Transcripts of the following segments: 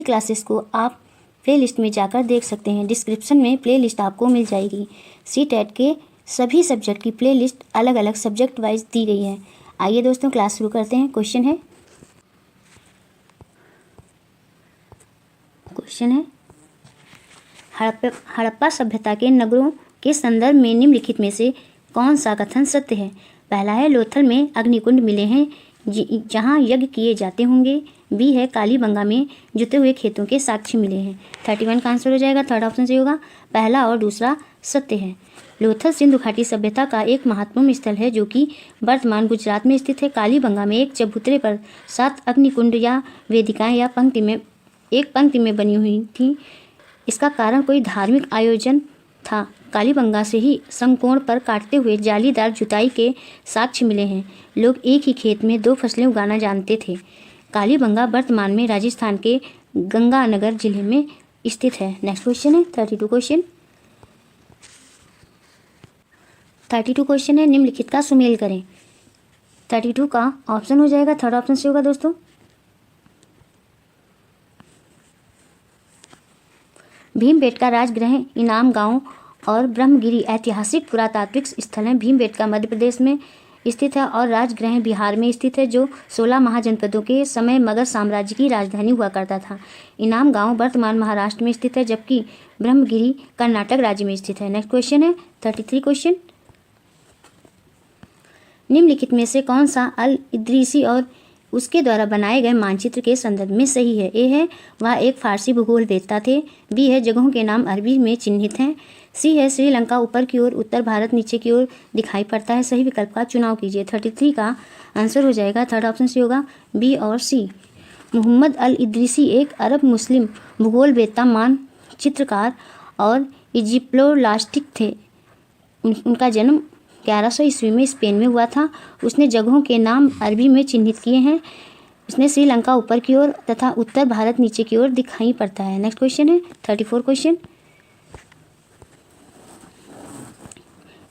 Classes को आप playlist में जाकर देख सकते हैं। डिस्क्रिप्शन में प्लेलिस्ट आपको मिल जाएगी। सीटेट के सभी सब्जेक्ट की प्लेलिस्ट अलग अलग सब्जेक्ट वाइज दी गई है। आइए दोस्तों क्लास शुरू करते हैं। क्वेश्चन है हड़प्पा सभ्यता के नगरों के संदर्भ में निम्नलिखित में से कौन सा कथन सत्य है। पहला है लोथल में अग्निकुंड मिले हैं जहां यज्ञ किए जाते होंगे। बी है कालीबंगा में जुते हुए खेतों के साक्ष्य मिले हैं। 31 का आंसर हो जाएगा। थर्ड ऑप्शन से होगा पहला और दूसरा सत्य है। लोथल सिंधु घाटी सभ्यता का एक महत्वपूर्ण स्थल है जो कि वर्तमान गुजरात में स्थित है। कालीबंगा में एक चबूतरे पर 7 अग्निकुंड या वेदिकाएं या पंक्ति में बनी हुई थी। इसका कारण कोई धार्मिक आयोजन था। कालीबंगा से ही समकोण पर काटते हुए जालीदार जुताई के साक्ष्य मिले हैं। लोग एक ही खेत में 2 फसलें उगाना जानते थे। कालीबंगा वर्तमान में राजस्थान के गंगानगर जिले में स्थित है। नेक्स्ट क्वेश्चन है 32 क्वेश्चन। 32 क्वेश्चन है निम्नलिखित का सुमेल करें। 32 का ऑप्शन हो जाएगा, थर्ड ऑप्शन से होगा दोस्तों भीमबेटका राजगृह इनाम गांव और ब्रह्मगिरी ऐतिहासिक पुरातात्विक स्थल हैं। भीमबेटका मध्य प्रदेश में स्थित है और राजगृह बिहार में स्थित है जो 16 महाजनपदों के समय मगध साम्राज्य की राजधानी हुआ करता था। इनाम गांव वर्तमान महाराष्ट्र में स्थित है जबकि ब्रह्मगिरी कर्नाटक राज्य में स्थित है। नेक्स्ट क्वेश्चन है 33 क्वेश्चन। निम्नलिखित में से कौन सा अल इद्रीसी और उसके द्वारा बनाए गए मानचित्र के संदर्भ में सही है। ए है वह एक फारसी भूगोल वेत्ता थे। बी है जगहों के नाम अरबी में चिन्हित हैं। सी है श्रीलंका ऊपर की ओर, उत्तर भारत नीचे की ओर दिखाई पड़ता है। सही विकल्प का चुनाव कीजिए। 33 का आंसर हो जाएगा, थर्ड ऑप्शन से होगा बी और सी। मोहम्मद अल इद्रीसी एक अरब मुस्लिम भूगोल वेत्ता, मानचित्रकार और इजिप्टोलास्टिक थे। उनका जन्म 1100 ईस्वी में स्पेन में हुआ था। उसने जगहों के नाम अरबी में चिन्हित किए हैं। उसने श्रीलंका ऊपर की ओर तथा उत्तर भारत नीचे की ओर दिखाई पड़ता है। नेक्स्ट क्वेश्चन है 34 क्वेश्चन।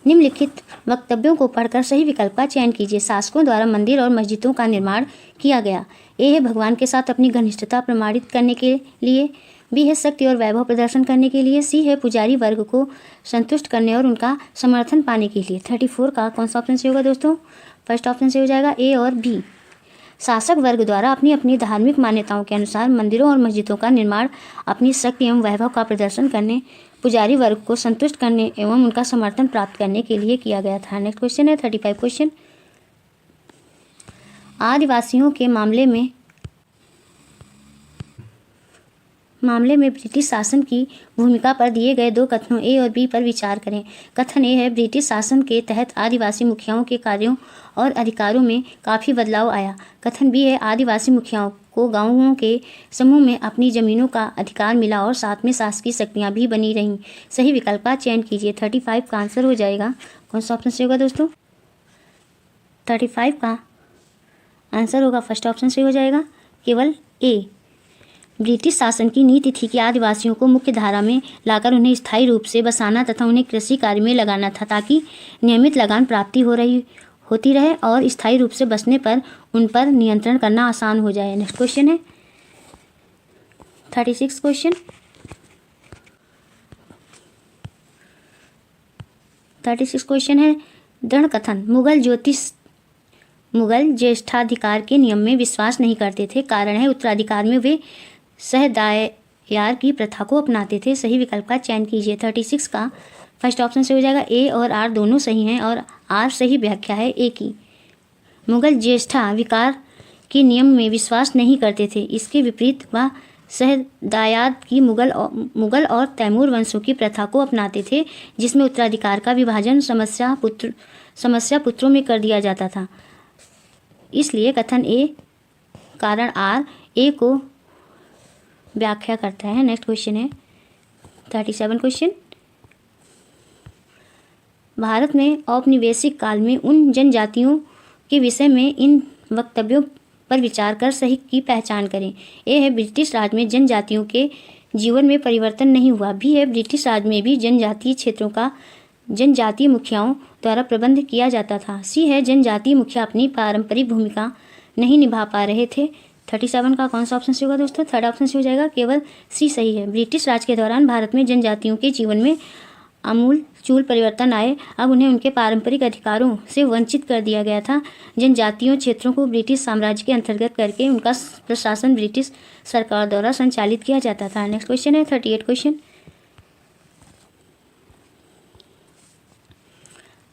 निम्नलिखित वक्तव्यों को पढ़कर सही विकल्प का चयन कीजिए। शासकों द्वारा मंदिर और मस्जिदों का निर्माण किया गया। ए है भगवान के साथ अपनी घनिष्ठता प्रमाणित करने के लिए। बी है शक्ति और वैभव प्रदर्शन करने के लिए। सी है पुजारी वर्ग को संतुष्ट करने और उनका समर्थन पाने के लिए। 34 का कौन सा ऑप्शन से होगा दोस्तों? फर्स्ट ऑप्शन से हो जाएगा ए और बी। शासक वर्ग द्वारा अपनी अपनी धार्मिक मान्यताओं के अनुसार मंदिरों और मस्जिदों का निर्माण अपनी शक्ति एवं वैभव का प्रदर्शन करने, पुजारी वर्ग को संतुष्ट करने एवं उनका समर्थन प्राप्त करने के लिए किया गया था। नेक्स्ट क्वेश्चन है 35 क्वेश्चन। आदिवासियों के मामले में ब्रिटिश शासन की भूमिका पर दिए गए 2 कथनों ए और बी पर विचार करें। कथन ए है ब्रिटिश शासन के तहत आदिवासी मुखियाओं के कार्यों और अधिकारों में काफ़ी बदलाव आया। कथन बी है आदिवासी मुखियाओं को गांवों के समूह में अपनी ज़मीनों का अधिकार मिला और साथ में शासकीय शक्तियाँ भी बनी रहीं। सही विकल्प का चयन कीजिए। 35 का आंसर हो जाएगा, कौन सा ऑप्शन से होगा दोस्तों? 35 का आंसर होगा फर्स्ट ऑप्शन से हो जाएगा, केवल ए। ब्रिटिश शासन की नीति थी कि आदिवासियों को मुख्य धारा में लाकर उन्हें स्थायी रूप से बसाना तथा उन्हें कृषि कार्य में लगाना था ताकि नियमित लगान प्राप्ति होती रहे और स्थायी रूप से बसने पर उन पर नियंत्रण करना आसान हो जाए। नेक्स्ट क्वेश्चन है 36 क्वेश्चन। 36 क्वेश्चन है दृढ़ कथन। मुगल ज्येष्ठाधिकार के नियम में विश्वास नहीं करते थे। कारण है उत्तराधिकार में वे सहदायार की प्रथा को अपनाते थे। सही विकल्प का चयन कीजिए। 36 का फर्स्ट ऑप्शन से हो जाएगा ए और आर दोनों सही हैं और आर सही व्याख्या है ए की। मुगल ज्येष्ठाधिकार के नियम में विश्वास नहीं करते थे। इसके विपरीत वह सहदायाद की मुगल और तैमूर वंशों की प्रथा को अपनाते थे जिसमें उत्तराधिकार का विभाजन समस्या पुत्रों में कर दिया जाता था। इसलिए कथन ए कारण आर ए को व्याख्या करता है। नेक्स्ट क्वेश्चन है 37 क्वेश्चन। भारत में औपनिवेशिक काल में उन जनजातियों के विषय में इन वक्तव्यों पर विचार कर सही की पहचान करें। ए है ब्रिटिश राज में जनजातियों के जीवन में परिवर्तन नहीं हुआ। बी है ब्रिटिश राज में भी जनजातीय क्षेत्रों का जनजातीय मुखियाओं द्वारा प्रबंध किया जाता था। सी है जनजातीय मुखिया अपनी पारंपरिक भूमिका नहीं निभा पा रहे थे 37 का कौन सा ऑप्शन सही होगा दोस्तों? थर्ड ऑप्शन सही हो जाएगा, केवल सी सही है। ब्रिटिश राज के दौरान भारत में जनजातियों के जीवन में आमूल परिवर्तन आए। अब उन्हें उनके पारंपरिक अधिकारों से वंचित कर दिया गया था। जनजातीय क्षेत्रों को ब्रिटिश साम्राज्य के अंतर्गत करके उनका प्रशासन ब्रिटिश सरकार द्वारा संचालित किया जाता था। नेक्स्ट क्वेश्चन है 38 क्वेश्चन।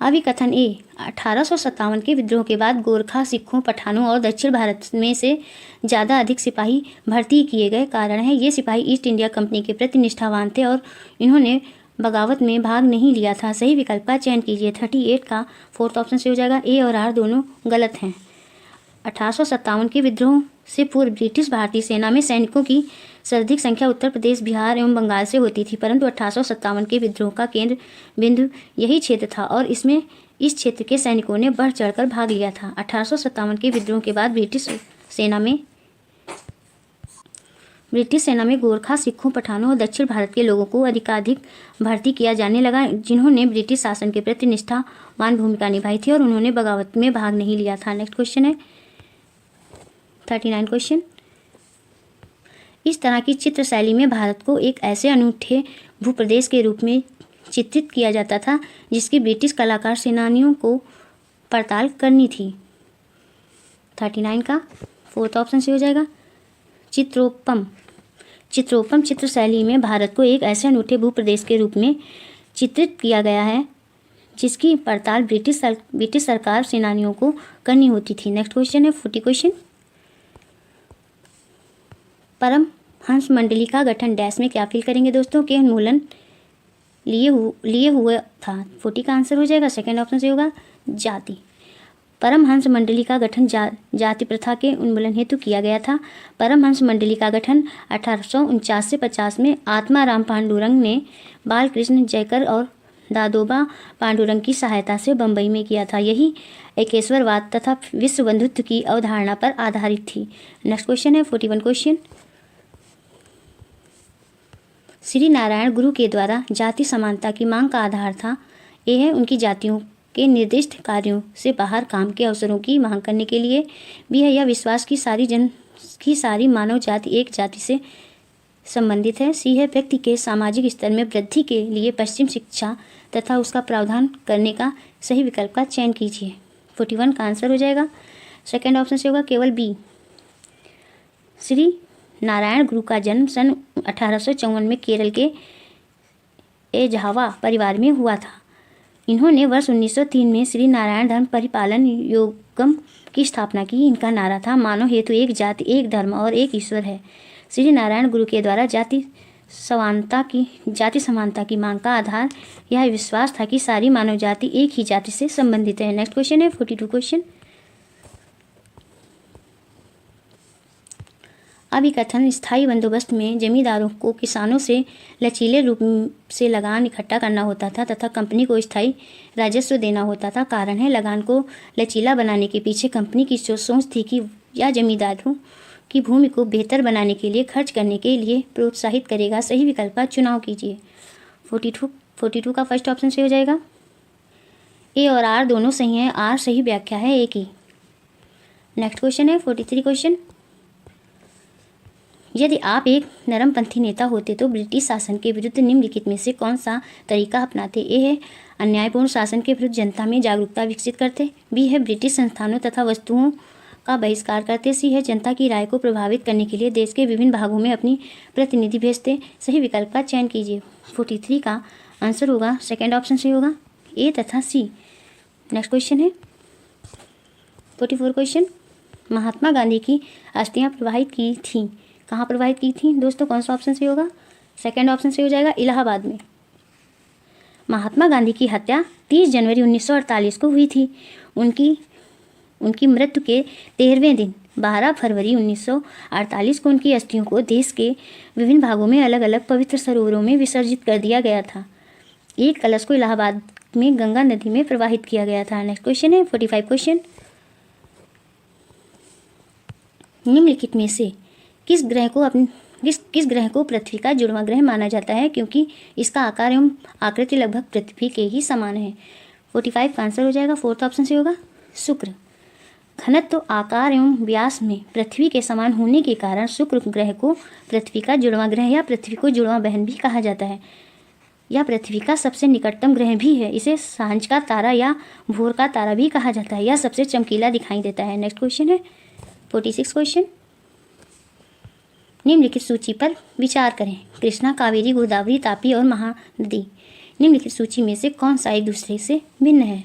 अभिकथन ए, 1857 के विद्रोह के बाद गोरखा, सिखों, पठानों और दक्षिण भारत में से ज़्यादा अधिक सिपाही भर्ती किए गए। कारण है, ये सिपाही ईस्ट इंडिया कंपनी के प्रति निष्ठावान थे और इन्होंने बगावत में भाग नहीं लिया था। सही विकल्प का चयन कीजिए। 38 का फोर्थ ऑप्शन से हो जाएगा, ए और आर दोनों गलत हैं। 1857 के विद्रोह से पूर्व ब्रिटिश भारतीय सेना में सैनिकों की सर्वाधिक संख्या उत्तर प्रदेश, बिहार एवं बंगाल से होती थी, परंतु 1857 के विद्रोह का केंद्र बिंदु यही क्षेत्र था और इसमें इस क्षेत्र के सैनिकों ने बढ़ चढ़कर भाग लिया था। 1857 के विद्रोह के बाद ब्रिटिश सेना में गोरखा, सिखों, पठानों और दक्षिण भारत के लोगों को अधिकाधिक भर्ती किया जाने लगा, जिन्होंने ब्रिटिश शासन के प्रति निष्ठावान भूमिका निभाई थी और उन्होंने बगावत में भाग नहीं लिया था। नेक्स्ट क्वेश्चन है 39 क्वेश्चन। इस तरह की चित्र शैली में भारत को एक ऐसे अनूठे भूप्रदेश के रूप में चित्रित किया जाता था जिसकी ब्रिटिश कलाकार सेनानियों को पड़ताल करनी थी। 39 का फोर्थ ऑप्शन से हो जाएगा, चित्रोपम चित्र शैली में भारत को एक ऐसे अनूठे भूप्रदेश के रूप में चित्रित किया गया है जिसकी पड़ताल ब्रिटिश सरकार सेनानियों को करनी होती थी। नेक्स्ट क्वेश्चन है 40 क्वेश्चन। परमहंस मंडली का गठन डैश में क्या फील करेंगे दोस्तों? के उन्मूलन लिए हुए था। 40 का आंसर हो जाएगा, सेकेंड ऑप्शन से होगा, जाति। परमहंस मंडली का गठन जाति प्रथा के उन्मूलन हेतु किया गया था। परमहंस मंडली का गठन 1849 से 50 में आत्माराम पांडुरंग ने बालकृष्ण जयकर और दादोबा पांडुरंग की सहायता से बंबई में किया था। यही एकेश्वरवाद तथा विश्व बंधुत्व की अवधारणा पर आधारित थी। नेक्स्ट क्वेश्चन है 41 क्वेश्चन। श्री नारायण गुरु के द्वारा जाति समानता की मांग का आधार था। यह है उनकी जातियों के निर्दिष्ट कार्यों से बाहर काम के अवसरों की मांग करने के लिए भी है। यह विश्वास की सारी मानव जाति एक जाति से संबंधित है। सी है व्यक्ति के सामाजिक स्तर में वृद्धि के लिए पश्चिम शिक्षा तथा उसका प्रावधान करने का सही विकल्प का चयन कीजिए। 41 का आंसर हो जाएगा, सेकेंड ऑप्शन से होगा, केवल बी। श्री नारायण गुरु का जन्म सन 1854 में केरल के एझावा परिवार में हुआ था। इन्होंने वर्ष 1903 में श्री नारायण धर्म परिपालन योगम की स्थापना की। इनका नारा था, मानव हेतु एक जाति, एक धर्म और एक ईश्वर है। श्री नारायण गुरु के द्वारा जाति समानता की मांग का आधार यह विश्वास था कि सारी मानव जाति एक ही जाति से संबंधित है। नेक्स्ट क्वेश्चन है 42 क्वेश्चन। अभिकथन स्थायी बंदोबस्त में जमींदारों को किसानों से लचीले रूप से लगान इकट्ठा करना होता था तथा कंपनी को स्थायी राजस्व देना होता था। कारण है, लगान को लचीला बनाने के पीछे कंपनी की जो सोच थी कि यह जमींदारों की भूमि को बेहतर बनाने के लिए खर्च करने के लिए प्रोत्साहित करेगा। सही विकल्प का चुनाव कीजिए। 42 का फर्स्ट ऑप्शन से हो जाएगा, ए और आर दोनों सही हैं। आर सही व्याख्या है ए की। नेक्स्ट क्वेश्चन है 43 क्वेश्चन। यदि आप एक नरमपंथी नेता होते तो ब्रिटिश शासन के विरुद्ध निम्नलिखित में से कौन सा तरीका अपनाते? ए है अन्यायपूर्ण शासन के विरुद्ध जनता में जागरूकता विकसित करते। बी है ब्रिटिश संस्थानों तथा वस्तुओं का बहिष्कार करते। सी है जनता की राय को प्रभावित करने के लिए देश के विभिन्न भागों में अपनी प्रतिनिधि भेजते। सही विकल्प का चयन कीजिए। 43 का आंसर होगा, सेकेंड ऑप्शन से होगा, ए तथा सी। नेक्स्ट क्वेश्चन है 44 क्वेश्चन। महात्मा गांधी की अस्थियां प्रवाहित की थी। कहाँ प्रवाहित की थी दोस्तों? कौन सा ऑप्शन से होगा? सेकेंड ऑप्शन से हो जाएगा, इलाहाबाद में। महात्मा गांधी की हत्या 30 जनवरी 1948 को हुई थी। उनकी मृत्यु के 13वें दिन 12 फरवरी 1948 को उनकी अस्थियों को देश के विभिन्न भागों में अलग अलग पवित्र सरोवरों में विसर्जित कर दिया गया था। एक कलश को इलाहाबाद में गंगा नदी में प्रवाहित किया गया था। नेक्स्ट क्वेश्चन है 45 क्वेश्चन। निम्नलिखित में से किस ग्रह को पृथ्वी का जुड़वां ग्रह माना जाता है, क्योंकि इसका आकार एवं आकृति लगभग पृथ्वी के ही समान है? 45 का आंसर हो जाएगा, फोर्थ ऑप्शन से होगा, शुक्र। घनत्व, आकार एवं व्यास में पृथ्वी के समान होने के कारण शुक्र ग्रह को पृथ्वी का जुड़वां ग्रह या पृथ्वी को जुड़वां बहन भी कहा जाता है। यह पृथ्वी का सबसे निकटतम ग्रह भी है। इसे सांझ का तारा या भोर का तारा भी कहा जाता है। यह सबसे चमकीला दिखाई देता है। नेक्स्ट क्वेश्चन है 46 क्वेश्चन। निम्नलिखित सूची पर विचार करें। कृष्णा, कावेरी, गोदावरी, तापी और महानदी निम्नलिखित सूची में से कौन सा एक दूसरे से भिन्न है?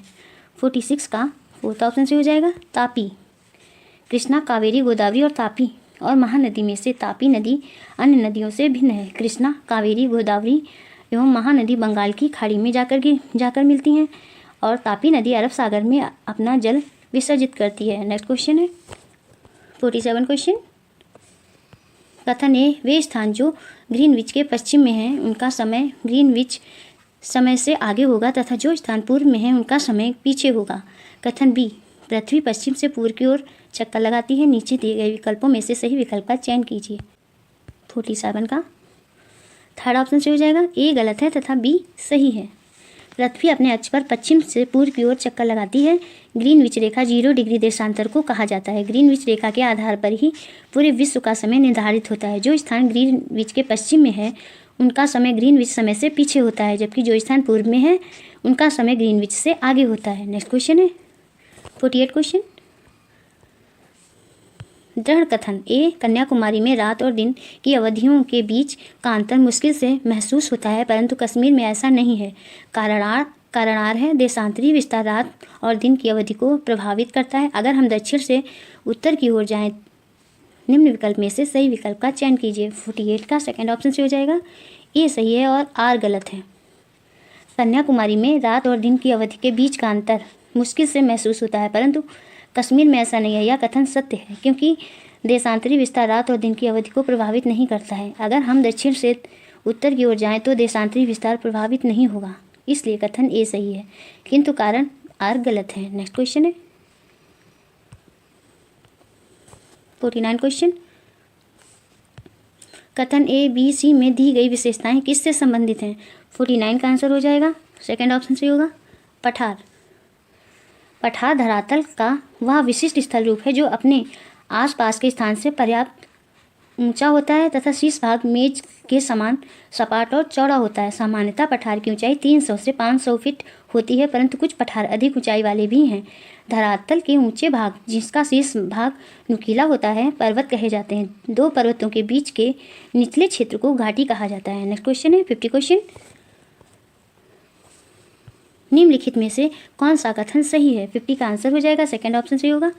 46 का फोर्थ ऑप्शन से हो जाएगा तापी। कृष्णा, कावेरी, गोदावरी और तापी और महानदी में से तापी नदी अन्य नदियों से भिन्न है। कृष्णा, कावेरी, गोदावरी एवं महानदी बंगाल की खाड़ी में जाकर मिलती हैं और तापी नदी अरब सागर में अपना जल विसर्जित करती है। नेक्स्ट क्वेश्चन है 47 क्वेश्चन। कथन ए, वे स्थान जो ग्रीनविच के पश्चिम में हैं उनका समय ग्रीनविच समय से आगे होगा तथा जो स्थान पूर्व में है उनका समय पीछे होगा। कथन बी, पृथ्वी पश्चिम से पूर्व की ओर चक्कर लगाती है। नीचे दिए गए विकल्पों में से सही विकल्प का चयन कीजिए। 47 का थर्ड ऑप्शन से हो जाएगा ए गलत है तथा बी सही है। पृथ्वी अपने अक्ष पर पश्चिम से पूर्व की ओर चक्कर लगाती है। ग्रीनविच रेखा 0 डिग्री देशांतर को कहा जाता है। ग्रीनविच रेखा के आधार पर ही पूरे विश्व का समय निर्धारित होता है। जो स्थान ग्रीनविच के पश्चिम में है उनका समय ग्रीनविच समय से पीछे होता है, जबकि जो स्थान पूर्व में है उनका समय ग्रीनविच से आगे होता है। नेक्स्ट क्वेश्चन है 48 क्वेश्चन। दृढ़ कथन ए, कन्याकुमारी में रात और दिन की अवधियों के बीच का अंतर मुश्किल से महसूस होता है, परंतु कश्मीर में ऐसा नहीं है। कारण आर है, देशांतरी विस्तार रात और दिन की अवधि को प्रभावित करता है। अगर हम दक्षिण से उत्तर की ओर जाएं, निम्न विकल्प में से सही विकल्प का चयन कीजिए। 48 का सेकंड ऑप्शन से हो जाएगा ए सही है और आर गलत है। कन्याकुमारी में रात और दिन की अवधि के बीच का अंतर मुश्किल से महसूस होता है, परंतु कश्मीर में ऐसा नहीं है। यह कथन सत्य है क्योंकि देशांतरी विस्तार रात और दिन की अवधि को प्रभावित नहीं करता है। अगर हम दक्षिण से उत्तर की ओर जाएं तो देशांतरी विस्तार प्रभावित नहीं होगा, इसलिए कथन ए सही है, किंतु कारण आर गलत है। नेक्स्ट क्वेश्चन है 49 क्वेश्चन। कथन ए, बी, सी में दी गई विशेषताएं किससे संबंधित हैं? 49 का आंसर हो जाएगा सेकंड ऑप्शन से होगा पठार। पठार धरातल का वह विशिष्ट स्थल रूप है जो अपने आसपास के स्थान से पर्याप्त ऊंचा होता है तथा शीर्ष भाग मेज के समान सपाट और चौड़ा होता है। सामान्यतः पठार की ऊंचाई 300 से 500 फीट होती है, परंतु कुछ पठार अधिक ऊंचाई वाले भी हैं। धरातल के ऊंचे भाग जिसका शीर्ष भाग नुकीला होता है पर्वत कहे जाते हैं। दो पर्वतों के बीच के निचले क्षेत्र को घाटी कहा जाता है। नेक्स्ट क्वेश्चन है 50 क्वेश्चन। निम्नलिखित में से कौन सा कथन सही है? 50 का आंसर हो जाएगा सेकंड ऑप्शन से होगा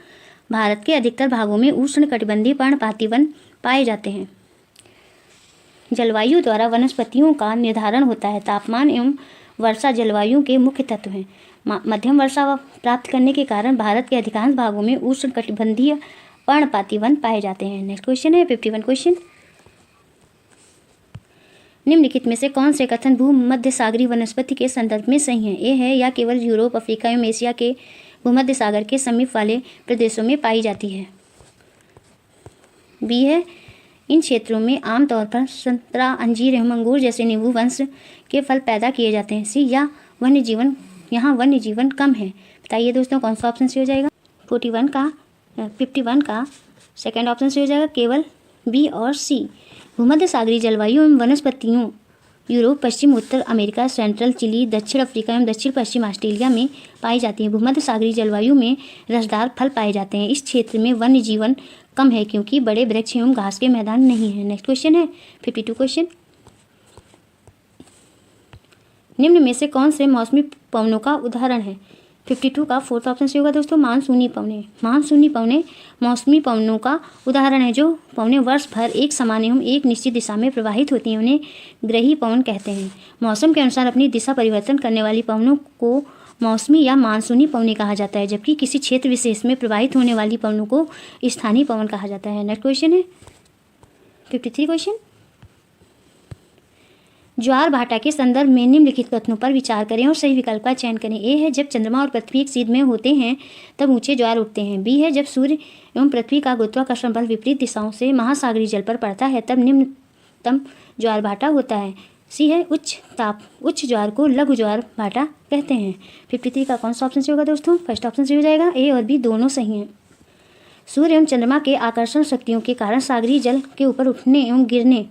भारत के अधिकतर भागों में उष्णकटिबंधीय पर्णपाती वन पाए जाते हैं। जलवायु द्वारा वनस्पतियों का निर्धारण होता है। तापमान एवं वर्षा जलवायु के मुख्य तत्व हैं। मध्यम वर्षा प्राप्त करने के कारण भारत के अधिकांश भागों में उष्णकटिबंधीय पर्णपाती वन पाए जाते हैं। नेक्स्ट क्वेश्चन है 51 क्वेश्चन। निम्नलिखित में से कौन से कथन भूमध्य सागरीय वनस्पति के संदर्भ में सही हैं? ए है, या केवल यूरोप, अफ्रीका एवं एशिया के भूमध्य सागर के समीप वाले प्रदेशों में पाई जाती है। बी है, इन क्षेत्रों में आमतौर पर संतरा, अंजीर एवं अंगूर जैसे नींबू वंश के फल पैदा किए जाते हैं। सी, या यहाँ वन्य जीवन कम है। बताइए दोस्तों कौन सा ऑप्शन से हो जाएगा? 51 का सेकंड ऑप्शन से हो जाएगा केवल बी और सी। भूमध्य सागरीय जलवायु एवं वनस्पतियों यूरोप, पश्चिम उत्तर अमेरिका, सेंट्रल चिली, दक्षिण अफ्रीका एवं दक्षिण पश्चिम ऑस्ट्रेलिया में पाई जाती है। भूमध्य सागरीय जलवायु में रसदार फल पाए जाते हैं। इस क्षेत्र में वन्य जीवन कम है क्योंकि बड़े वृक्ष एवं घास के मैदान नहीं है। नेक्स्ट क्वेश्चन है 52 क्वेश्चन। निम्न में से कौन से मौसमी पवनों का उदाहरण है? 52 का फोर्थ ऑप्शन से होगा दोस्तों मानसूनी पवने। मानसूनी पवने मौसमी पवनों का उदाहरण है। जो पवने वर्ष भर एक समान एवं एक निश्चित दिशा में प्रवाहित होती हैं उन्हें ग्रही पवन कहते हैं। मौसम के अनुसार अपनी दिशा परिवर्तन करने वाली पवनों को मौसमी या मानसूनी पवने कहा जाता है, जबकि किसी क्षेत्र विशेष में प्रवाहित होने वाली पवनों को स्थानीय पवन कहा जाता है। नेक्स्ट क्वेश्चन है 53 क्वेश्चन। ज्वार भाटा के संदर्भ में निम्नलिखित कथनों पर विचार करें और सही विकल्प का चयन करें। ए है, जब चंद्रमा और पृथ्वी एक सीध में होते हैं तब ऊंचे ज्वार उठते हैं। बी है, जब सूर्य एवं पृथ्वी का गुरुत्वाकर्षण बल विपरीत दिशाओं से महासागरीय जल पर पड़ता है तब निम्नतम ज्वार भाटा होता है। सी है, उच्च ज्वार को लघु ज्वार भाटा कहते हैं। 53 का कौन सा ऑप्शन से होगा दोस्तों? फर्स्ट ऑप्शन से हो जाएगा ए और बी दोनों सही हैं। सूर्य एवं चंद्रमा के आकर्षण शक्तियों के कारण सागरीय जल के ऊपर उठने एवं गिरने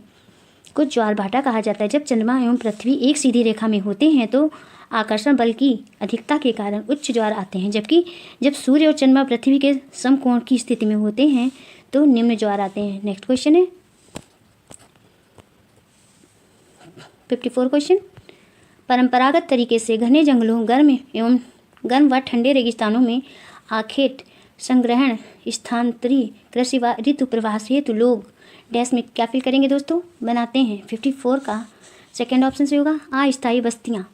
को ज्वारभाटा कहा जाता है। जब चंद्रमा एवं पृथ्वी एक सीधी रेखा में होते हैं तो आकर्षण बल की अधिकता के कारण उच्च ज्वार आते हैं, जबकि जब सूर्य और चंद्रमा पृथ्वी के समकोण की स्थिति में होते हैं तो निम्न ज्वार आते हैं। नेक्स्ट क्वेश्चन है 54 क्वेश्चन। परंपरागत तरीके से घने जंगलों, गर्म व ठंडे रेगिस्तानों में आखेट संग्रहण, स्थानांतरी कृषि व ऋतु प्रवास हेतु लोग डैश में क्या फिल करेंगे दोस्तों, बनाते हैं। 54 का सेकेंड ऑप्शन से होगा अस्थायी बस्तियाँ।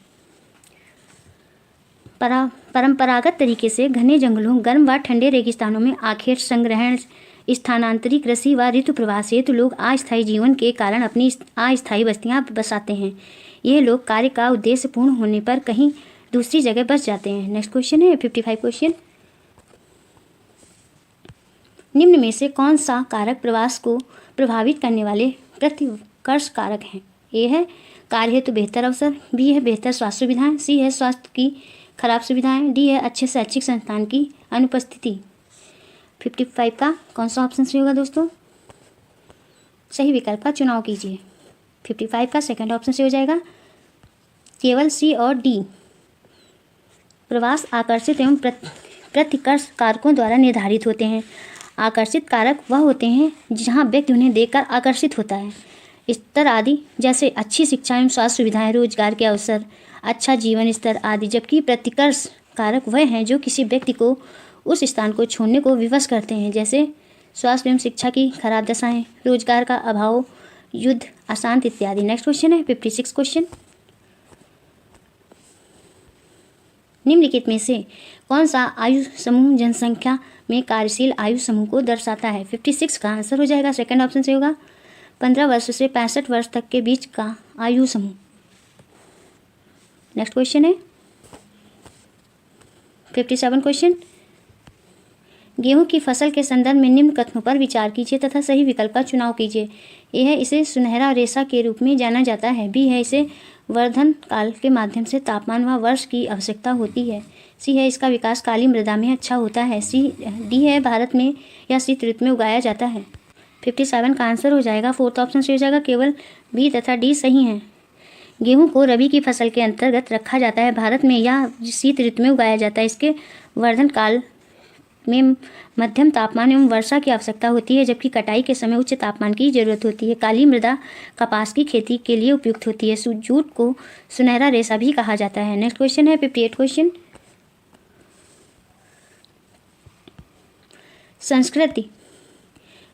परंपरागत तरीके से घने जंगलों, गर्म व ठंडे रेगिस्तानों में आखेट संग्रहण, स्थानांतरी कृषि व ऋतु प्रवास हेतु लोग अस्थायी जीवन के कारण अपनी अस्थायी बस्तियां बसाते हैं। ये लोग कार्य का उद्देश्य पूर्ण होने पर कहीं दूसरी जगह बस जाते हैं। नेक्स्ट क्वेश्चन है 55 क्वेश्चन। निम्न में से कौन सा कारक प्रवास को प्रभावित करने वाले प्रतिकर्ष कारक हैं? ए है कार्य हेतु बेहतर अवसर, बी है बेहतर स्वास्थ्य सुविधाएं, सी है स्वास्थ्य की खराब सुविधाएं, डी है अच्छे शैक्षिक संस्थान की अनुपस्थिति। 55 का कौन सा ऑप्शन सही होगा दोस्तों? सही विकल्प का चुनाव कीजिए। 55 का सेकंड ऑप्शन से हो जाएगा केवल सी और डी। प्रवास आकर्षित एवं प्रतिकर्ष कारकों द्वारा निर्धारित होते हैं। आकर्षित कारक वह होते हैं जहां व्यक्ति उन्हें देखकर आकर्षित होता है, स्तर आदि, जैसे अच्छी शिक्षा एवं स्वास्थ्य सुविधाएं, रोजगार के अवसर, अच्छा जीवन स्तर आदि। जबकि प्रतिकर्ष कारक वह हैं जो किसी व्यक्ति को उस स्थान को छोड़ने को विवश करते हैं, जैसे स्वास्थ्य एवं शिक्षा की खराब दशाएं, रोजगार का अभाव, युद्ध, अशांत इत्यादि। नेक्स्ट क्वेश्चन है 56 क्वेश्चन। निम्नलिखित में से कौन सा आयु समूह जनसंख्या में कार्यशील आयु समूह को दर्शाता है? 56 का आंसर हो जाएगा सेकंड ऑप्शन से होगा 15 वर्ष से 65 वर्ष तक के बीच का आयु समूह। नेक्स्ट क्वेश्चन है 57 क्वेश्चन। गेहूं की फसल के संदर्भ में निम्न कथनों पर विचार कीजिए तथा सही विकल्प का चुनाव कीजिए। ए है इसे सुनहरा रेशा के रूप में जाना जाता है, बी है इसे वर्धन काल के माध्यम से तापमान व वर्ष की आवश्यकता होती है, सी है इसका विकास काली मृदा में अच्छा होता है, डी है भारत में या शीत ऋतु में उगाया जाता है। 57 का आंसर हो जाएगा फोर्थ ऑप्शन से हो जाएगा केवल बी तथा डी सही हैं। गेहूं को रबी की फसल के अंतर्गत रखा जाता है, भारत में या शीत ऋतु में उगाया जाता है। इसके वर्धन काल में मध्यम तापमान एवं वर्षा की आवश्यकता होती है, जबकि कटाई के समय उच्च तापमान की जरूरत होती है। काली मृदा कपास की खेती के लिए उपयुक्त होती है। जूट को सुनहरा रेशा भी कहा जाता है। नेक्स्ट क्वेश्चन है 58 क्वेश्चन। संस्कृति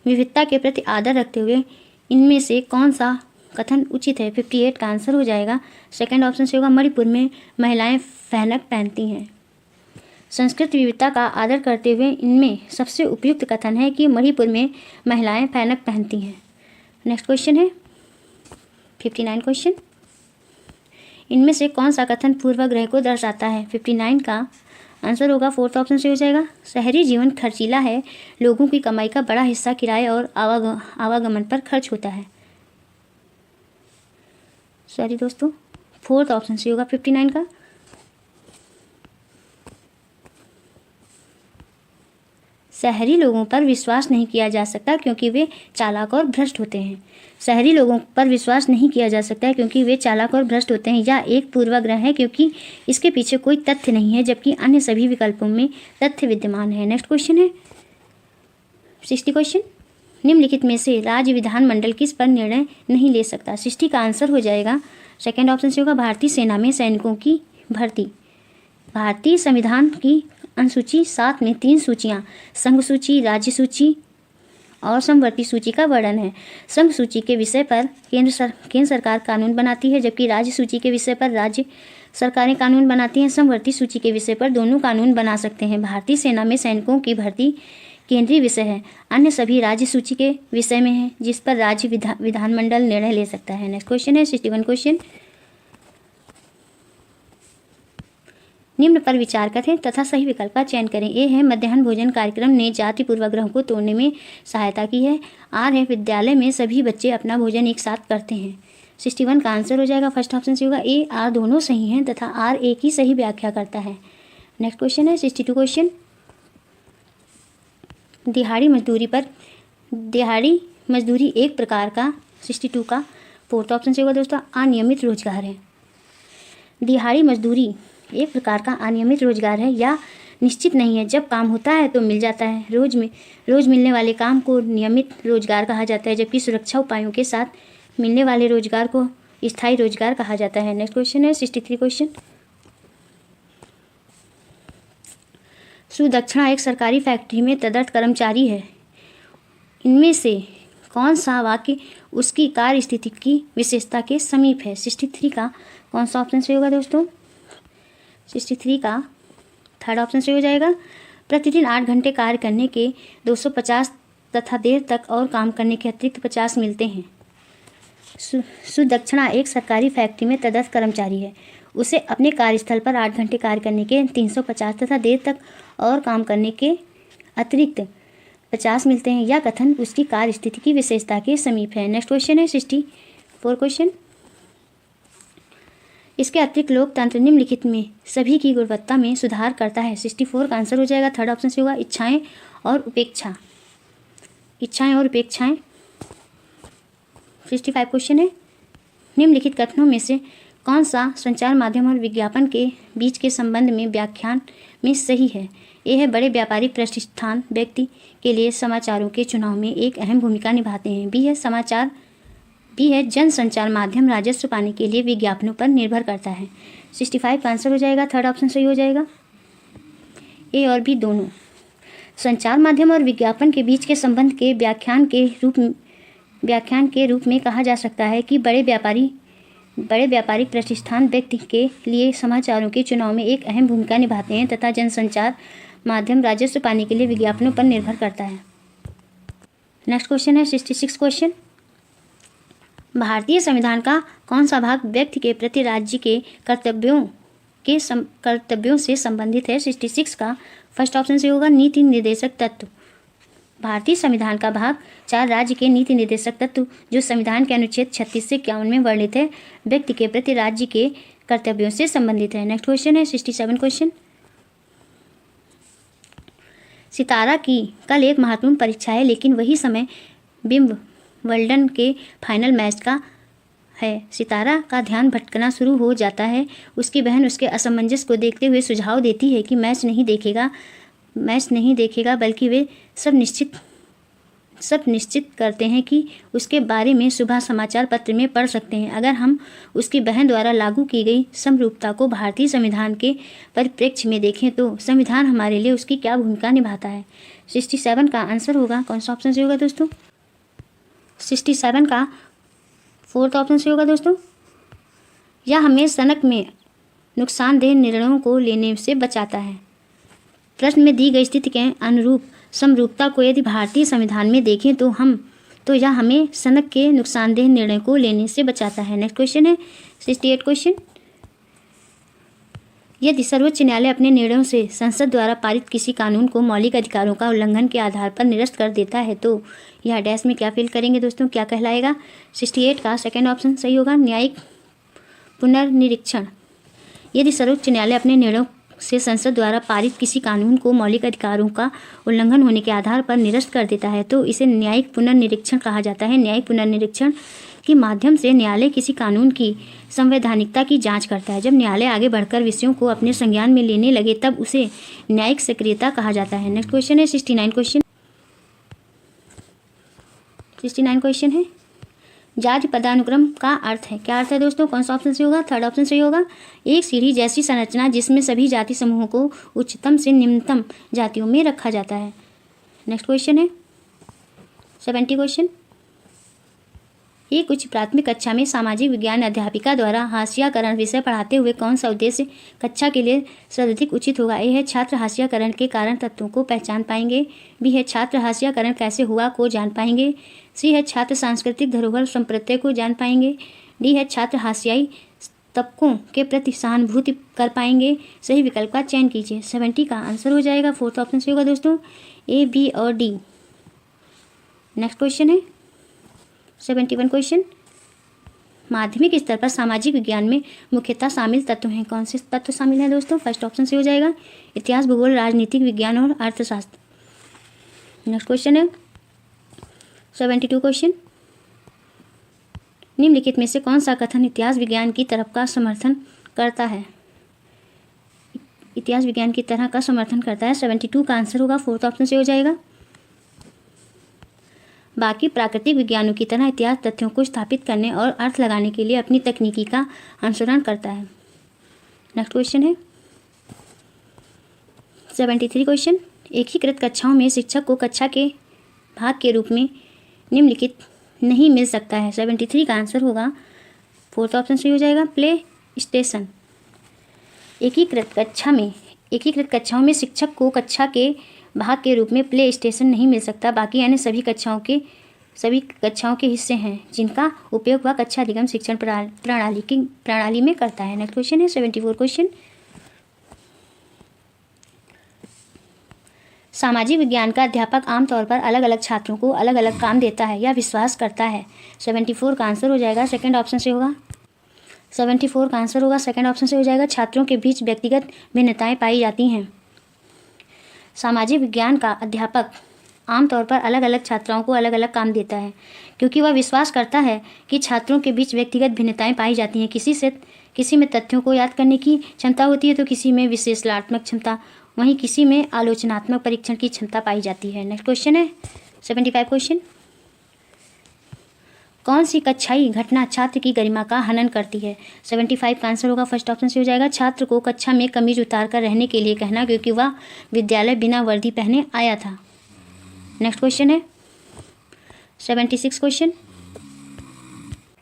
विविधता के प्रति आदर रखते हुए इनमें से कौन सा कथन उचित है? 58 का आंसर हो जाएगा सेकंड ऑप्शन से होगा मणिपुर में महिलाएं फैनक पहनती हैं। संस्कृति विविधता का आदर करते हुए इनमें सबसे उपयुक्त कथन है कि मणिपुर में महिलाएं फैनक पहनती हैं। नेक्स्ट क्वेश्चन है 59 क्वेश्चन। इनमें से कौन सा कथन पूर्वाग्रह को दर्शाता है? 59 का आंसर होगा फोर्थ ऑप्शन से हो जाएगा शहरी जीवन खर्चीला है, लोगों की कमाई का बड़ा हिस्सा किराए और आवागमन पर खर्च होता है। सॉरी दोस्तों, फोर्थ ऑप्शन से होगा 59 का। शहरी लोगों पर विश्वास नहीं किया जा सकता क्योंकि वे चालाक और भ्रष्ट होते हैं। शहरी लोगों पर विश्वास नहीं किया जा सकता है क्योंकि वे चालाक और भ्रष्ट होते हैं, या एक पूर्वाग्रह है क्योंकि इसके पीछे कोई तथ्य नहीं है, जबकि अन्य सभी विकल्पों में तथ्य विद्यमान है। नेक्स्ट क्वेश्चन है 60 क्वेश्चन। निम्नलिखित में से राज्य विधानमंडल किस पर निर्णय नहीं ले सकता? 60 का आंसर हो जाएगा सेकेंड ऑप्शन से होगा भारतीय सेना में सैनिकों की भर्ती। भारतीय संविधान की अनुसूची 7 में 3 सूचियां संघ सूची, राज्य सूची और समवर्ती सूची का वर्णन है। संघ सूची के विषय पर केंद्र सरकार कानून बनाती है, जबकि राज्य सूची के विषय पर राज्य सरकारें कानून बनाती हैं। समवर्ती सूची के विषय पर दोनों कानून बना सकते हैं। भारतीय सेना में सैनिकों की भर्ती केंद्रीय विषय है, अन्य सभी राज्य सूची के विषय में है, जिस पर राज्य विधानमंडल निर्णय ले सकता है। नेक्स्ट क्वेश्चन है 61 क्वेश्चन। निम्न पर विचार करें तथा सही विकल्प का चयन करें। ए है मध्याह्न भोजन कार्यक्रम ने जाति पूर्वाग्रह को तोड़ने में सहायता की है। आर है विद्यालय में सभी बच्चे अपना भोजन एक साथ करते हैं। 61 का आंसर हो जाएगा फर्स्ट ऑप्शन से होगा ए, आर दोनों सही हैं तथा आर एक ही सही व्याख्या करता है। नेक्स्ट क्वेश्चन है 62 क्वेश्चन। दिहाड़ी मजदूरी एक प्रकार का 62 का फोर्थ ऑप्शन से होगा दोस्तों अनियमित रोजगार है। दिहाड़ी मजदूरी एक प्रकार का अनियमित रोजगार है या निश्चित नहीं है। जब काम होता है तो मिल जाता है। रोज मिलने वाले काम को नियमित रोजगार कहा जाता है, जबकि सुरक्षा उपायों के साथ मिलने वाले रोजगार को स्थायी रोजगार कहा जाता है। नेक्स्ट क्वेश्चन है 63 क्वेश्चन। सुदक्षिणा एक सरकारी फैक्ट्री में तदर्थ कर्मचारी है। इनमें से कौन सा वाक्य उसकी कार्य स्थिति की विशेषता के समीप है? 63 का कौन सा ऑप्शन से होगा दोस्तों? 63 का थर्ड ऑप्शन से हो जाएगा। प्रतिदिन 8 घंटे कार्य करने के 250 तथा देर तक और काम करने के अतिरिक्त 50 मिलते हैं। सुदक्षिणा एक सरकारी फैक्ट्री में तदर्थ कर्मचारी है। उसे अपने कार्यस्थल पर 8 घंटे कार्य करने के 350 तथा देर तक और काम करने के अतिरिक्त 50 मिलते हैं। यह कथन उसकी कार्य स्थिति की विशेषता के समीप है। नेक्स्ट क्वेश्चन है 64 क्वेश्चन। इसके अतिरिक्त लोकतंत्र निम्नलिखित में सभी की गुणवत्ता में सुधार करता है। 64 का आंसर हो जाएगा थर्ड ऑप्शन से होगा इच्छाएं और उपेक्षाएं। 65 क्वेश्चन है निम्नलिखित कथनों में से कौन सा संचार माध्यम और विज्ञापन के बीच के संबंध में व्याख्यान में सही है? ए है बड़े व्यापारिक प्रतिष्ठान व्यक्ति के लिए समाचारों के चुनाव में एक अहम भूमिका निभाते हैं। बी है जन संचार माध्यम राजस्व पाने के लिए विज्ञापनों पर निर्भर करता है। 65 का आंसर हो जाएगा थर्ड ऑप्शन सही हो जाएगा। ए और बी दोनों संचार माध्यम और विज्ञापन के बीच के संबंध के व्याख्यान के रूप में कहा जा सकता है कि बड़े व्यापारिक प्रतिष्ठान व्यक्ति के लिए समाचारों के चुनाव में एक अहम भूमिका निभाते हैं तथा जनसंचार माध्यम राजस्व पाने के लिए विज्ञापनों पर निर्भर करता है। नेक्स्ट क्वेश्चन है 66 क्वेश्चन। भारतीय संविधान का कौन सा भाग व्यक्ति के प्रति राज्य के कर्तव्यों से संबंधित है? 66 का फर्स्ट ऑप्शन से होगा नीति निर्देशक तत्व। भारतीय संविधान का भाग 4 राज्य के नीति निर्देशक तत्व जो संविधान के अनुच्छेद 36 से 51 में वर्णित है व्यक्ति के प्रति राज्य के कर्तव्यों से संबंधित है। नेक्स्ट क्वेश्चन है 67 क्वेश्चन। सितारा की कल एक महत्वपूर्ण परीक्षा है, लेकिन वही समय विंबलडन के फाइनल मैच का है। सितारा का ध्यान भटकना शुरू हो जाता है। उसकी बहन उसके असमंजस को देखते हुए सुझाव देती है कि मैच नहीं देखेगा बल्कि वे सब निश्चित करते हैं कि उसके बारे में सुबह समाचार पत्र में पढ़ सकते हैं। अगर हम उसकी बहन द्वारा लागू की गई समरूपता को भारतीय संविधान के परिप्रेक्ष्य में देखें तो संविधान हमारे लिए उसकी क्या भूमिका निभाता है? 67 का आंसर होगा कौन सा ऑप्शन से होगा दोस्तों? 67 का फोर्थ ऑप्शन से होगा दोस्तों। यह हमें सनक में नुकसानदेह निर्णयों को लेने से बचाता है। प्रश्न में दी गई स्थिति के अनुरूप समरूपता को यदि भारतीय संविधान में देखें तो यह हमें सनक के नुकसानदेह निर्णय को लेने से बचाता है। नेक्स्ट क्वेश्चन है 68 क्वेश्चन। यदि सर्वोच्च न्यायालय अपने निर्णयों से संसद द्वारा पारित किसी कानून को मौलिक अधिकारों का उल्लंघन के आधार पर निरस्त कर देता है तो यह डैश में क्या फिल करेंगे दोस्तों? क्या कहलाएगा? 68 का सेकेंड ऑप्शन सही होगा न्यायिक पुनर्निरीक्षण। यदि सर्वोच्च न्यायालय अपने निर्णयों से संसद द्वारा पारित किसी कानून को मौलिक अधिकारों का उल्लंघन होने के आधार पर निरस्त कर देता है तो इसे न्यायिक पुनर्निरीक्षण कहा जाता है। न्यायिक पुनर्निरीक्षण के माध्यम से न्यायालय किसी कानून की संवैधानिकता की जांच करता है। जब न्यायालय आगे बढ़कर विषयों को अपने संज्ञान में लेने लगे तब उसे न्यायिक सक्रियता कहा जाता है। नेक्स्ट क्वेश्चन है 69 क्वेश्चन। 69 क्वेश्चन है जाति पदानुक्रम का अर्थ है। क्या अर्थ है दोस्तों? कौन सा ऑप्शन से होगा? थर्ड ऑप्शन से होगा एक सीढ़ी जैसी संरचना जिसमें सभी जाति समूहों को उच्चतम से निम्नतम जातियों में रखा जाता है। नेक्स्ट क्वेश्चन है 70 क्वेश्चन। एक उच्च प्राथमिक कक्षा में सामाजिक विज्ञान अध्यापिका द्वारा हास्याकरण विषय पढ़ाते हुए कौन सा उद्देश्य कक्षा के लिए सर्वाधिक उचित होगा? ए है छात्र हास्याकरण के कारण तत्वों को पहचान पाएंगे। बी है छात्र हास्याकरण कैसे हुआ को जान पाएंगे। सी है छात्र सांस्कृतिक धरोहर संप्रत्यय को जान पाएंगे। डी है छात्र हास्याई तबकों के प्रति सहानुभूति कर पाएंगे। सही विकल्प का चयन कीजिए। 70 का आंसर हो जाएगा फोर्थ ऑप्शन से होगा दोस्तों ए, बी और डी। नेक्स्ट क्वेश्चन है 71 क्वेश्चन। माध्यमिक स्तर पर सामाजिक विज्ञान में मुख्यतः शामिल तत्व हैं। कौन से तत्व शामिल हैं दोस्तों? फर्स्ट ऑप्शन से हो जाएगा इतिहास, भूगोल, राजनीतिक विज्ञान और अर्थशास्त्र। नेक्स्ट क्वेश्चन है 72 क्वेश्चन। निम्नलिखित में से कौन सा कथन इतिहास विज्ञान की तरफ का समर्थन करता है? इतिहास विज्ञान की तरह का समर्थन करता है। 72 का आंसर होगा फोर्थ ऑप्शन से हो जाएगा। बाकी प्राकृतिक विज्ञानों की तरह इतिहास तथ्यों को स्थापित करने और अर्थ लगाने के लिए अपनी तकनीकी का अनुसरण करता है। नेक्स्ट क्वेश्चन है 73 क्वेश्चन। एकीकृत कक्षाओं में शिक्षक को कक्षा के भाग के रूप में निम्नलिखित नहीं मिल सकता है। 73 का आंसर होगा फोर्थ ऑप्शन से हो जाएगा प्ले स्टेशन। एकीकृत कक्षाओं में शिक्षक को कक्षा के भाग के रूप में प्ले स्टेशन नहीं मिल सकता। बाकी अन्य सभी कक्षाओं के हिस्से हैं जिनका उपयोग वह कक्षा अधिगम शिक्षण प्रणाली में करता है। नेक्स्ट क्वेश्चन है 74 क्वेश्चन। सामाजिक विज्ञान का अध्यापक आमतौर पर अलग अलग छात्रों को अलग अलग काम देता है या विश्वास करता है। 74 का आंसर हो जाएगा सेकंड ऑप्शन से होगा। 74 का आंसर होगा सेकंड ऑप्शन से हो जाएगा। छात्रों के बीच व्यक्तिगत भिन्नताएं पाई जाती हैं। सामाजिक विज्ञान का अध्यापक आमतौर पर अलग अलग छात्राओं को अलग अलग काम देता है क्योंकि वह विश्वास करता है कि छात्रों के बीच व्यक्तिगत भिन्नताएं पाई जाती हैं। किसी में तथ्यों को याद करने की क्षमता होती है तो किसी में विश्लेषणात्मक क्षमता, वहीं किसी में आलोचनात्मक परीक्षण की क्षमता पाई जाती है। नेक्स्ट क्वेश्चन है 75 क्वेश्चन। कौन सी कक्षाई घटना छात्र की गरिमा का हनन करती है? 75 का आंसर होगा फर्स्ट ऑप्शन से हो जाएगा। छात्र को कक्षा में कमीज उतार कर रहने के लिए कहना क्योंकि वह विद्यालय बिना वर्दी पहने आया था। नेक्स्ट क्वेश्चन है 76 क्वेश्चन।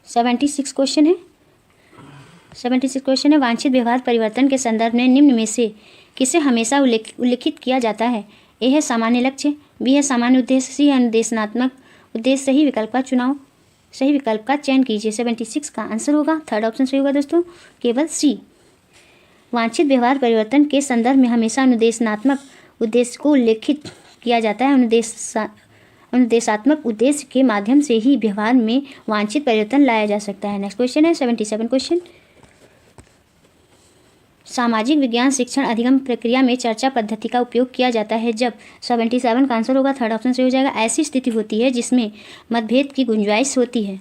76 क्वेश्चन है 76 क्वेश्चन है। वांछित व्यवहार परिवर्तन के संदर्भ में निम्न में से किसे हमेशा उल्लिखित किया जाता है? ए है सामान्य लक्ष्य, बी है सामान्य उद्देश्य, सी है अनुदेशनात्मक उद्देश्य। सही विकल्प का चयन कीजिए। 76 का आंसर होगा थर्ड ऑप्शन से होगा दोस्तों केवल सी। वांछित व्यवहार परिवर्तन के संदर्भ में हमेशा अनुदेशनात्मक उद्देश्य को उल्लेखित किया जाता है। अनुदेशात्मक उद्देश्य के माध्यम से ही व्यवहार में वांछित परिवर्तन लाया जा सकता है। नेक्स्ट क्वेश्चन है 77 क्वेश्चन। सामाजिक विज्ञान शिक्षण अधिगम प्रक्रिया में चर्चा पद्धति का उपयोग किया जाता है जब 77 का आंसर होगा थर्ड ऑप्शन से हो जाएगा। ऐसी स्थिति होती है जिसमें मतभेद की गुंजाइश होती है।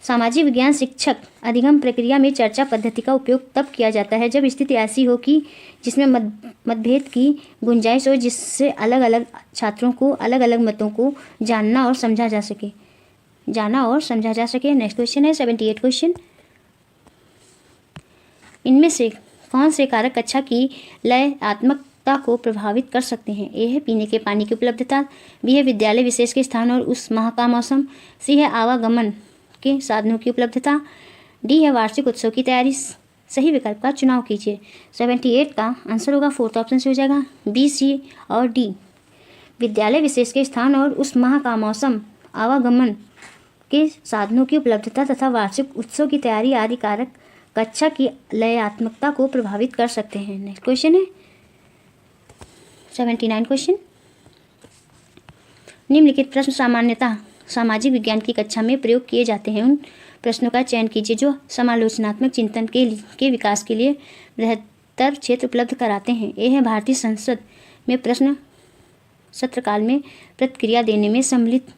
सामाजिक विज्ञान शिक्षक अधिगम प्रक्रिया में चर्चा पद्धति का उपयोग तब किया जाता है जब स्थिति ऐसी हो कि जिसमें मतभेद की गुंजाइश हो, जिससे अलग अलग छात्रों को अलग अलग मतों को जानना और समझा जा सके। नेक्स्ट क्वेश्चन है 78 क्वेश्चन। इनमें से कौन से कारक कक्षा की लयात्मकता को प्रभावित कर सकते हैं? ए है पीने के पानी की उपलब्धता, बी है विद्यालय विशेष के स्थान और उस माह का मौसम, सी है आवागमन के साधनों की उपलब्धता, डी है वार्षिक उत्सव की तैयारी। सही विकल्प का चुनाव कीजिए। 78 का आंसर होगा फोर्थ ऑप्शन से हो जाएगा बी, सी और डी। विद्यालय विशेष के स्थान और उस माह का मौसम, आवागमन के साधनों की उपलब्धता तथा वार्षिक उत्सव की तैयारी आदि कारक कक्षा की लयात्मकता को प्रभावित कर सकते हैं। नेक्स्ट क्वेश्चन है 79 क्वेश्चन। निम्नलिखित प्रश्न सामान्यतः सामाजिक विज्ञान की कक्षा में प्रयोग किए जाते हैं। उन प्रश्नों का चयन कीजिए जो समालोचनात्मक चिंतन के विकास के लिए बेहतर क्षेत्र उपलब्ध कराते हैं। ए है भारतीय संसद में प्रश्न सत्रकाल में प्रतिक्रिया देने में सम्मिलित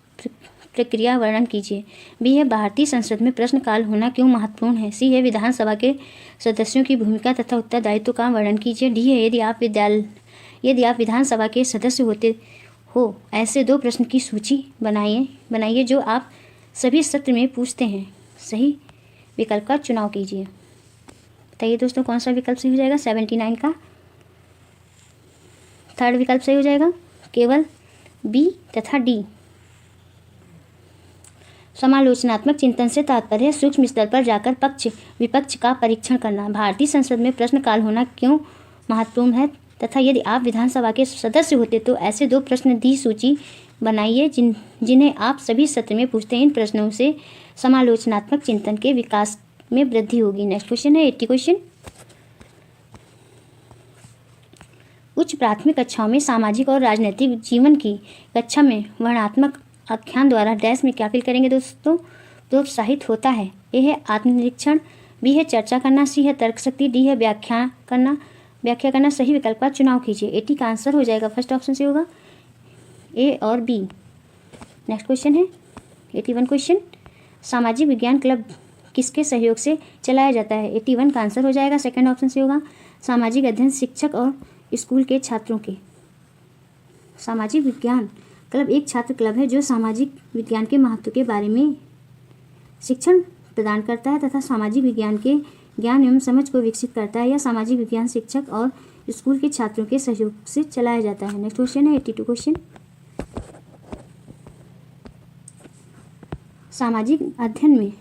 प्रक्रिया वर्णन कीजिए। बी है भारतीय संसद में प्रश्नकाल होना क्यों महत्वपूर्ण है। सी है विधानसभा के सदस्यों की भूमिका तथा उत्तरदायित्व का वर्णन कीजिए। डी है यदि आप विधानसभा के सदस्य होते हो ऐसे दो प्रश्न की सूची बनाइए जो आप सभी सत्र में पूछते हैं। सही विकल्प का चुनाव कीजिए। बताइए दोस्तों कौन सा विकल्प सही हो जाएगा? 79 का थर्ड विकल्प सही हो जाएगा केवल बी तथा डी। समालोचनात्मक चिंतन से तात्पर्य सूक्ष्म स्तर पर जाकर पक्ष विपक्ष का परीक्षण करना। भारतीय संसद में प्रश्नकाल होना क्यों महत्वपूर्ण है तथा यदि आप विधानसभा के सदस्य होते तो ऐसे दो प्रश्न दी सूची बनाइए जिन्हें आप सभी सत्र में पूछते हैं। इन प्रश्नों से समालोचनात्मक चिंतन के विकास में वृद्धि होगी। नेक्स्ट क्वेश्चन है 80 क्वेश्चन। उच्च प्राथमिक कक्षाओं में सामाजिक और राजनीतिक जीवन की कक्षा में वर्णनात्मक आख्यान द्वारा डैश में क्या फील करेंगे दोस्तों? प्रोत्साहित होता है। ए है आत्मनिरीक्षण, बी है चर्चा करना, सी है तर्क शक्ति, डी है व्याख्या करना। सही विकल्प का चुनाव कीजिए। 80 का आंसर हो जाएगा फर्स्ट ऑप्शन से होगा ए और बी। नेक्स्ट क्वेश्चन है 81 क्वेश्चन, सामाजिक विज्ञान क्लब किसके सहयोग से चलाया जाता है? 81 का आंसर हो जाएगा सेकंड ऑप्शन से होगा सामाजिक अध्ययन शिक्षक और स्कूल के छात्रों के। सामाजिक विज्ञान क्लब एक छात्र क्लब है जो सामाजिक विज्ञान के महत्व के बारे में शिक्षण प्रदान करता है तथा सामाजिक विज्ञान के ज्ञान एवं समझ को विकसित करता है। यह सामाजिक विज्ञान शिक्षक और स्कूल के छात्रों के सहयोग से चलाया जाता है। नेक्स्ट क्वेश्चन है 82 क्वेश्चन, सामाजिक अध्ययन में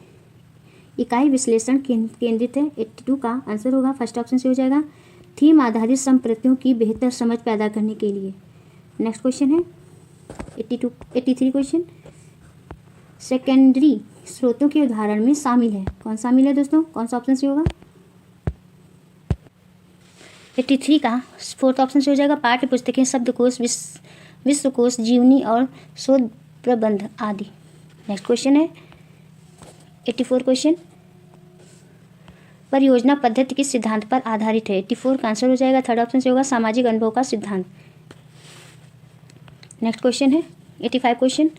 इकाई विश्लेषण केंद्रित है। 82 का आंसर होगा फर्स्ट ऑप्शन से हो जाएगा थीम आधारित संप्रतियों की बेहतर समझ पैदा करने के लिए। नेक्स्ट क्वेश्चन है 83 क्वेश्चन, सेकेंडरी स्रोतों के उदाहरण में शामिल है। कौन शामिल है दोस्तों? कौन सा ऑप्शन से होगा? 83 का फोर्थ ऑप्शन से हो जाएगा पाठ्य पुस्तकें, शब्दकोश, विश्वकोश, जीवनी और शोध प्रबंध आदि। नेक्स्ट क्वेश्चन है 84 क्वेश्चन, परियोजना पद्धति किस सिद्धांत पर आधारित है? 84 का आंसर हो जाएगा थर्ड ऑप्शन से होगा सामाजिक अनुभव का सिद्धांत। नेक्स्ट क्वेश्चन है 85 क्वेश्चन,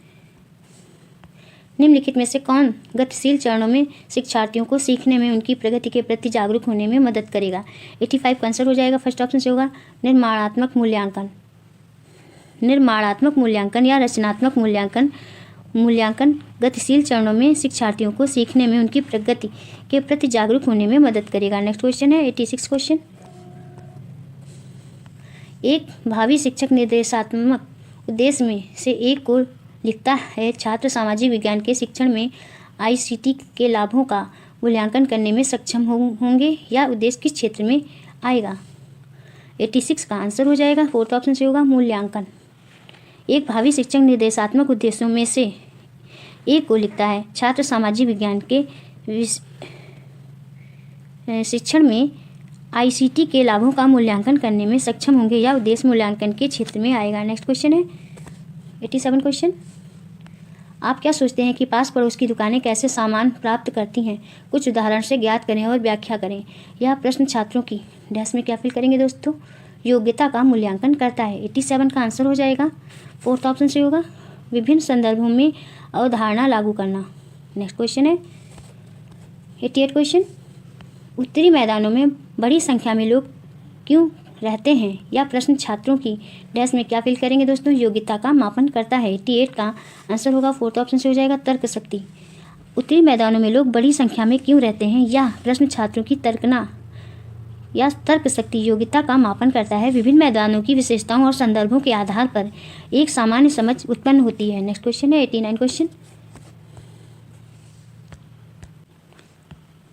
निम्नलिखित में से कौन गतिशील चरणों में शिक्षार्थियों को सीखने में उनकी प्रगति के प्रति जागरूक होने में मदद करेगा? 85 का आंसर हो जाएगा फर्स्ट ऑप्शन से होगा निर्माणात्मक मूल्यांकन या रचनात्मक मूल्यांकन गतिशील चरणों में शिक्षार्थियों को सीखने में उनकी प्रगति के प्रति जागरूक होने में मदद करेगा। नेक्स्ट क्वेश्चन है 86 क्वेश्चन, एक भावी शिक्षक निर्देशात्मक उद्देश्य में से एक को लिखता है छात्र सामाजिक विज्ञान के शिक्षण में ICT के लाभों का मूल्यांकन करने में सक्षम होंगे या उद्देश्य किस क्षेत्र में आएगा? 86 का आंसर हो जाएगा फोर्थ ऑप्शन से होगा मूल्यांकन। एक भावी शिक्षक निर्देशात्मक उद्देश्यों में से एक को लिखता है छात्र सामाजिक विज्ञान के शिक्षण में ICT के लाभों का मूल्यांकन करने में सक्षम होंगे या उद्देश्य मूल्यांकन के क्षेत्र में आएगा। नेक्स्ट क्वेश्चन है 87 क्वेश्चन, आप क्या सोचते हैं कि पास पड़ोस की दुकानें कैसे सामान प्राप्त करती हैं? कुछ उदाहरण से ज्ञात करें और व्याख्या करें। यह प्रश्न छात्रों की डैश में क्या फिल करेंगे दोस्तों? योग्यता का मूल्यांकन करता है। 87 का आंसर हो जाएगा फोर्थ ऑप्शन से होगा विभिन्न संदर्भों में अवधारणा लागू करना। नेक्स्ट क्वेश्चन है 88 क्वेश्चन, उत्तरी मैदानों में बड़ी संख्या में लोग क्यों रहते हैं? यह प्रश्न छात्रों की डैश में क्या फिल करेंगे दोस्तों? योग्यता का मापन करता है। 88 का आंसर होगा फोर्थ ऑप्शन से हो जाएगा तर्क शक्ति। उत्तरी मैदानों में लोग बड़ी संख्या में क्यों रहते हैं? यह प्रश्न छात्रों की तर्क शक्ति योग्यता का मापन करता है। विभिन्न मैदानों की विशेषताओं और संदर्भों के आधार पर एक सामान्य समझ उत्पन्न होती है। नेक्स्ट क्वेश्चन है 89 क्वेश्चन,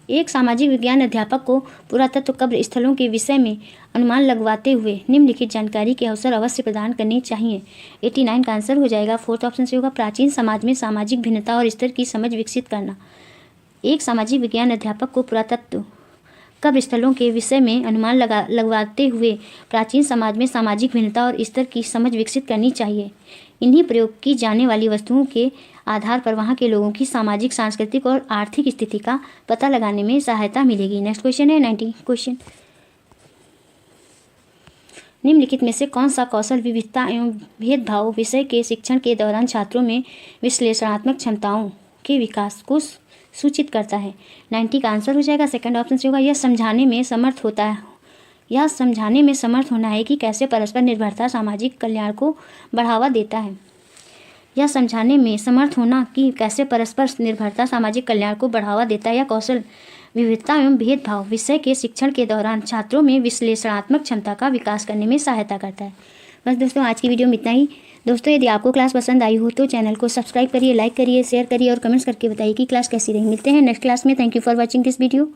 एक सामाजिक विज्ञान अध्यापक को पुरातत्व कब्र स्थलों के विषय में अनुमान लगवाते हुए निम्नलिखित जानकारी के अवसर अवश्य प्रदान करने चाहिए। 89 का आंसर हो जाएगा फोर्थ ऑप्शन से होगा प्राचीन समाज में सामाजिक भिन्नता और स्तर की समझ विकसित करना। एक सामाजिक विज्ञान अध्यापक को पुरातत्व कब्र स्थलों के विषय में अनुमान लगवाते हुए प्राचीन समाज में सामाजिक भिन्नता और स्तर की समझ विकसित करनी चाहिए। इन्हीं प्रयोग की जाने वाली वस्तुओं के आधार पर वहाँ के लोगों की सामाजिक, सांस्कृतिक और आर्थिक स्थिति का पता लगाने में सहायता मिलेगी। नेक्स्ट क्वेश्चन है 90 क्वेश्चन, निम्नलिखित में से कौन सा कौशल विविधता एवं भेदभाव विषय के शिक्षण के दौरान छात्रों में विश्लेषणात्मक क्षमताओं के विकास को सूचित करता है? 90 का आंसर हो जाएगा सेकंड ऑप्शन से होगा यह समझाने में समर्थ होना है कि कैसे परस्पर निर्भरता सामाजिक कल्याण को बढ़ावा देता है। यह समझाने में समर्थ होना कि कैसे परस्पर निर्भरता सामाजिक कल्याण को बढ़ावा देता है। यह कौशल विविधता एवं भेदभाव विषय के शिक्षण के दौरान छात्रों में विश्लेषणात्मक क्षमता का विकास करने में सहायता करता है। बस दोस्तों आज की वीडियो में इतना ही। दोस्तों यदि आपको क्लास पसंद आई हो तो चैनल को सब्सक्राइब करिए, लाइक करिए, शेयर करिए और कमेंट्स करके बताइए कि क्लास कैसी रही। मिलते हैं नेक्स्ट क्लास में। Thank you for watching this video.